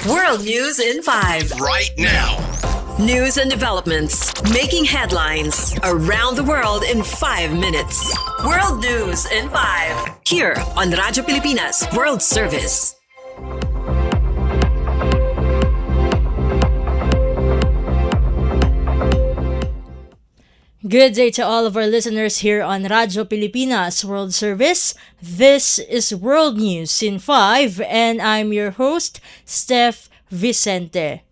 World News in 5. Right now. News and developments making headlines around the world in 5 minutes. World News in 5. Here on Radyo Pilipinas World Service. Good day to all of our listeners here on Radyo Pilipinas World Service. This is World News in 5 and I'm your host, Steph Vicente.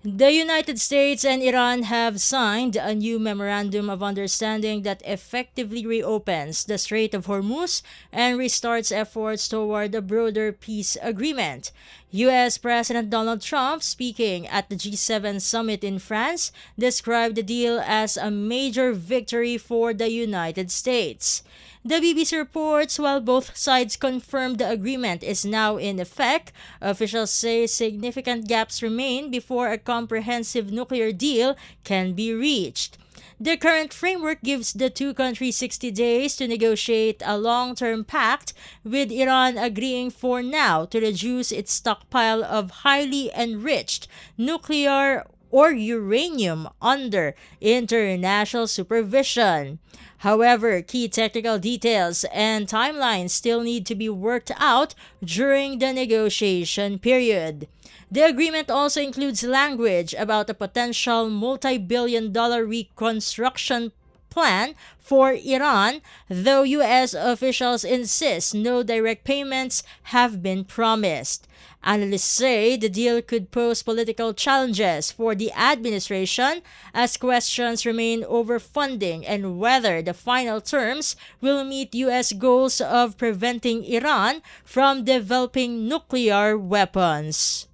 The United States and Iran have signed a new memorandum of understanding that effectively reopens the Strait of Hormuz and restarts efforts toward a broader peace agreement. U.S. President Donald Trump, speaking at the G7 summit in France, described the deal as a major victory for the United States. The BBC reports while both sides confirmed the agreement is now in effect, officials say significant gaps remain before a comprehensive nuclear deal can be reached. The current framework gives the two countries 60 days to negotiate a long-term pact, with Iran agreeing for now to reduce its stockpile of highly enriched nuclear or uranium under international supervision. However, key technical details and timelines still need to be worked out during the negotiation period. The agreement also includes language about a potential multi-billion-dollar reconstruction plan for Iran, though U.S. officials insist no direct payments have been promised. Analysts say the deal could pose political challenges for the administration as questions remain over funding and whether the final terms will meet U.S. goals of preventing Iran from developing nuclear weapons.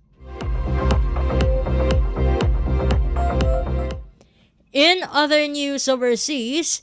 In other news overseas,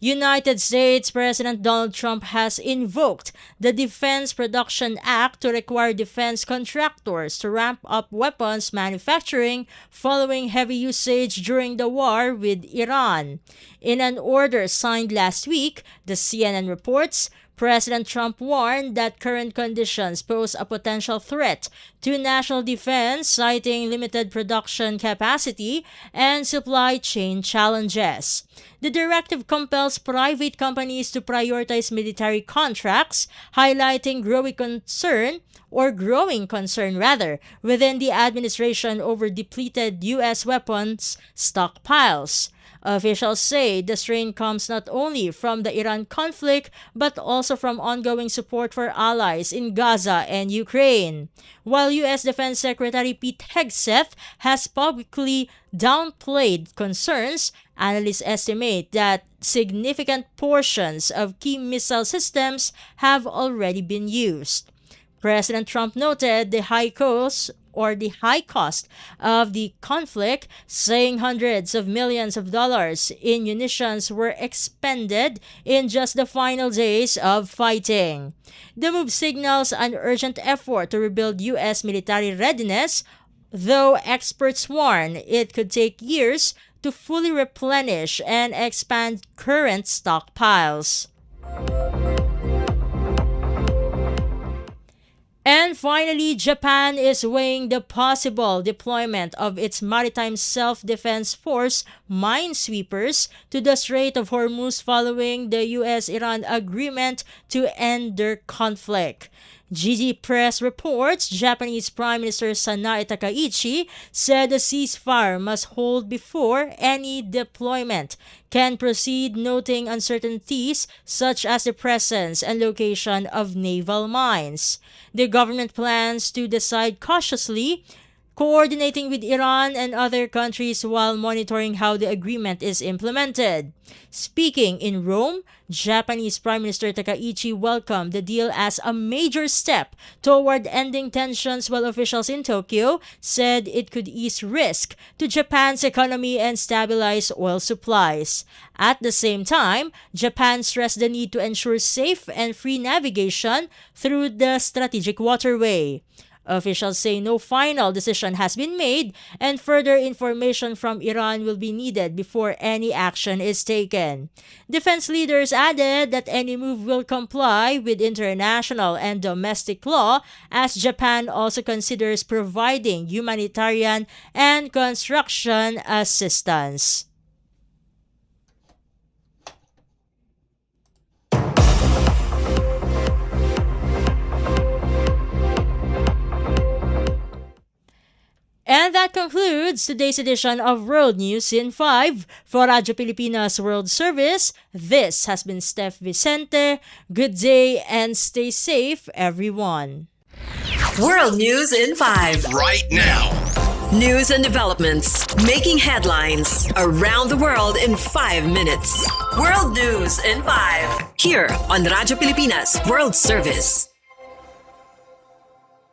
United States President Donald Trump has invoked the Defense Production Act to require defense contractors to ramp up weapons manufacturing following heavy usage during the war with Iran. In an order signed last week, the CNN reports, President Trump warned that current conditions pose a potential threat to national defense, citing limited production capacity and supply chain challenges. The directive compels private companies to prioritize military contracts, highlighting growing concern within the administration over depleted U.S. weapons stockpiles. Officials say the strain comes not only from the Iran conflict but also from ongoing support for allies in Gaza and Ukraine. While U.S. Defense Secretary Pete Hegseth has publicly downplayed concerns, analysts estimate that significant portions of key missile systems have already been used. President Trump noted the high cost of the conflict, saying hundreds of millions of dollars in munitions were expended in just the final days of fighting. The move signals an urgent effort to rebuild U.S. military readiness, though experts warn it could take years to fully replenish and expand current stockpiles. And finally, Japan is weighing the possible deployment of its maritime self-defense force minesweepers to the Strait of Hormuz following the U.S.-Iran agreement to end their conflict. GG Press reports Japanese Prime Minister Sanae Takaichi said a ceasefire must hold before any deployment can proceed, noting uncertainties such as the presence and location of naval mines. The government plans to decide cautiously, coordinating with Iran and other countries while monitoring how the agreement is implemented. Speaking in Rome, Japanese Prime Minister Takaichi welcomed the deal as a major step toward ending tensions, while officials in Tokyo said it could ease risk to Japan's economy and stabilize oil supplies. At the same time, Japan stressed the need to ensure safe and free navigation through the strategic waterway. Officials say no final decision has been made and further information from Iran will be needed before any action is taken. Defense leaders added that any move will comply with international and domestic law, as Japan also considers providing humanitarian and construction assistance. And that concludes today's edition of World News in 5. For Radyo Pilipinas World Service, this has been Steph Vicente. Good day and stay safe, everyone. World News in 5. Right now. News and developments making headlines around the world in 5 minutes. World News in 5. Here on Radyo Pilipinas World Service.